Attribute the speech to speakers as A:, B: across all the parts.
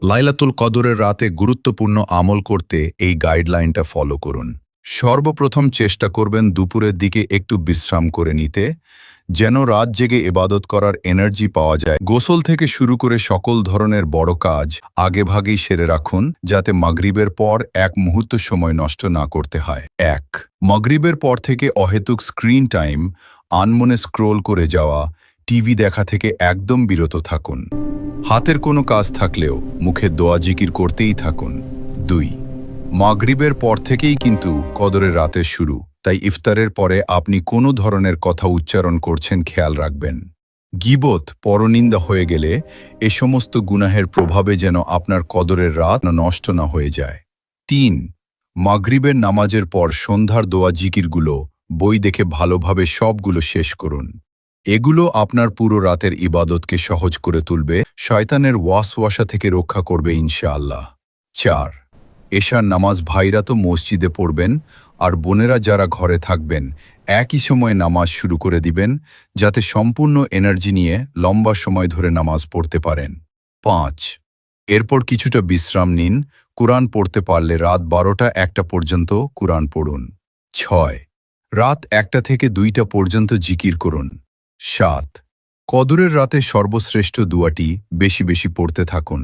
A: লাইলাতুল কদরের রাতে গুরুত্বপূর্ণ আমল করতে এই গাইডলাইনটা ফলো করুন। সর্বপ্রথম চেষ্টা করবেন দুপুরের দিকে একটু বিশ্রাম করে নিতে, যেন রাত জেগে ইবাদত করার এনার্জি পাওয়া যায়। গোসল থেকে শুরু করে সকল ধরনের বড় কাজ আগেভাগেই সেরে রাখুন, যাতে মাগরিবের পর এক মুহূর্ত সময় নষ্ট না করতে হয়। মাগরিবের পর থেকে অহেতুক স্ক্রিন টাইম, আনমনে স্ক্রোল করে যাওয়া, টিভি দেখা থেকে একদম বিরত থাকুন। হাতের কোনো কাজ থাকলেও মুখে দোয়া জিকির করতেই থাকুন। 2. মাগরিবের পর থেকেই কিন্তু কদরের রাতের শুরু, তাই ইফতারের পরে আপনি কোনো ধরনের কথা উচ্চারণ করছেন খেয়াল রাখবেন। গীবত, পরনিন্দা হয়ে গেলে এ সমস্ত গুনাহের প্রভাবে যেন আপনার কদরের রাত নষ্ট না হয়ে যায়। 3. মাগরিবের নামাজের পর সন্ধ্যার দোয়া জিকিরগুলো বই দেখে ভালোভাবে সবগুলো শেষ করুন। এগুলো আপনার পুরো রাতের ইবাদতকে সহজ করে তুলবে, শয়তানের ওয়াসওয়াসা থেকে রক্ষা করবে ইনশাআল্লাহ। 4. এশার নামাজ ভাইরা তো মসজিদে পড়বেন, আর বোনেরা যারা ঘরে থাকবেন একই সময়ে নামাজ শুরু করে দিবেন, যাতে সম্পূর্ণ এনার্জি নিয়ে লম্বা সময় ধরে নামাজ পড়তে পারেন। 5. এরপর কিছুটা বিশ্রাম নিন, কুরআন পড়তে পারলে রাত 12টা-1টা পর্যন্ত কুরআন পড়ুন। 6. রাত 1টা থেকে 2টা পর্যন্ত জিকির করুন। 7. কদরের রাতে সর্বশ্রেষ্ঠ দুয়াটি বেশি বেশি পড়তে থাকুন।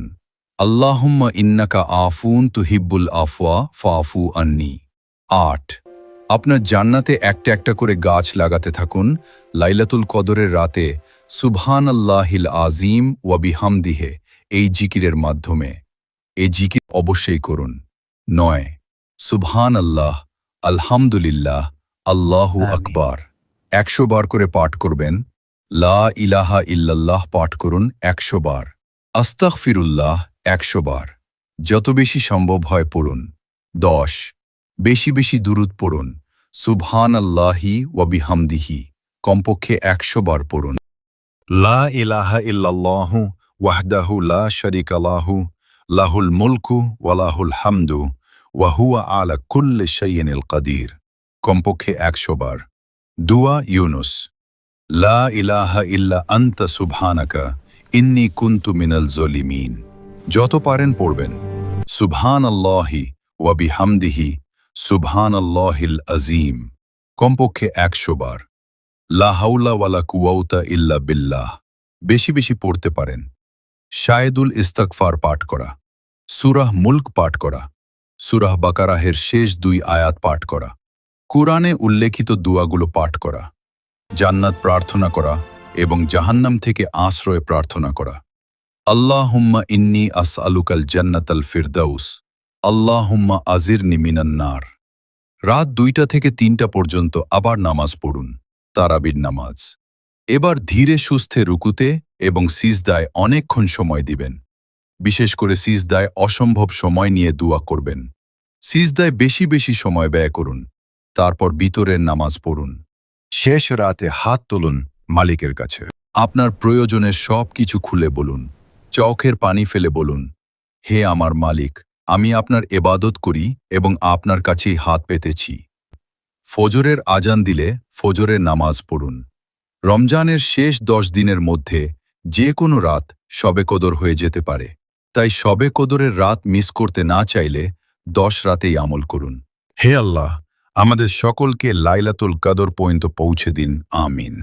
A: আল্লাহুম্মা ইন্নাকা আফুন তুহিব্বুল আফওয়া ফাফু আন্নি। 8. আপনার জান্নাতে একটা একটা করে গাছ লাগাতে থাকুন লাইলাতুল কদরের রাতে সুবহানাল্লাহিল আজিম ওয়া বিহামদিহি এই জিকিরের মাধ্যমে। এই জিকির অবশ্যই করুন। 9. সুবহানাল্লাহ, আলহামদুলিল্লাহ, আল্লাহু আকবার 100 বার করে পাঠ করবেন। লা ইলাহা ইল্লাল্লাহ পাঠ করুন 100 বার। আস্তাগফিরুল্লাহ 100 বার। যত বেশি সম্ভব হয় পড়ুন। 10. বেশি বেশি দুরূদ পড়ুন। সুবহানাল্লাহি ওয়া বিহামদিহি কমপক্ষে 100 বার পড়ুন। লা ইলাহা ইল্লাল্লাহু ওয়াহদাহু লা শারীকা লাহু লাহুল মুলকু ওয়া লাহুল হামদু ওয়া হুয়া আলা কুল্লি শাইইন কাদির কমপক্ষে 100 বার। দুয়া ইউনুস, লা ইলাহা ইল্লা আনতা সুবহানাকা ইন্নী কুনতু মিনাল জালিমিন যত পারেন পড়বেন। সুবহানাল্লাহি ওয়া বিহামদিহি সুবহানাল্লাহিল আযীম কমপক্ষে 100 বার। লা হাওলা ওয়ালা কুওয়াতা ইল্লা বিল্লাহ বেশি বেশি পড়তে পারেন। শায়েদুল ইস্তিগফার পাঠ করা, সূরা মুলক পাঠ করা, সূরা বাকারাহের শেষ 2 আয়াত পাঠ করা, কুরআনে উল্লেখিত দুয়াগুলো পাঠ করা, জান্নাত প্রার্থনা করা এবং জাহান্নাম থেকে আশ্রয় প্রার্থনা করা। আল্লাহুম্মা ইন্নী আসআলুকাল জান্নাতাল ফিরদাউস আল্লাহুম্মা আজিরনি মিনান নার। রাত 2টা থেকে 3টা পর্যন্ত আবার নামাজ পড়ুন, তারাবির নামাজ। এবার ধীরে সুস্থে রুকুতে এবং সিজদায় অনেকক্ষণ সময় দিবেন। বিশেষ করে সিজদায় অসম্ভব সময় নিয়ে দুয়া করবেন। সিজদায় বেশি বেশি সময় ব্যয় করুন, তারপর বিতরের নামাজ পড়ুন। শেষ রাতে হাত তুলুন মালিকের কাছে। আপনার প্রয়োজনের সব কিছু খুলে বলুন, চোখের পানি ফেলে বলুন, হে আমার মালিক, আমি আপনার ইবাদত করি এবং আপনার কাছেই হাত পেতেছি। ফজরের আজান দিলে ফজরের নামাজ পড়ুন। রমজানের শেষ 10 দিনের মধ্যে যে কোনো রাত শবে কদর হয়ে যেতে পারে, তাই শবে কদরের রাত মিস করতে না চাইলে 10 রাতেই আমল করুন। হে আল্লাহ, আমাদের সকলকে লাইলাতুল কদর পর্যন্ত পৌঁছে দিন, আমিন।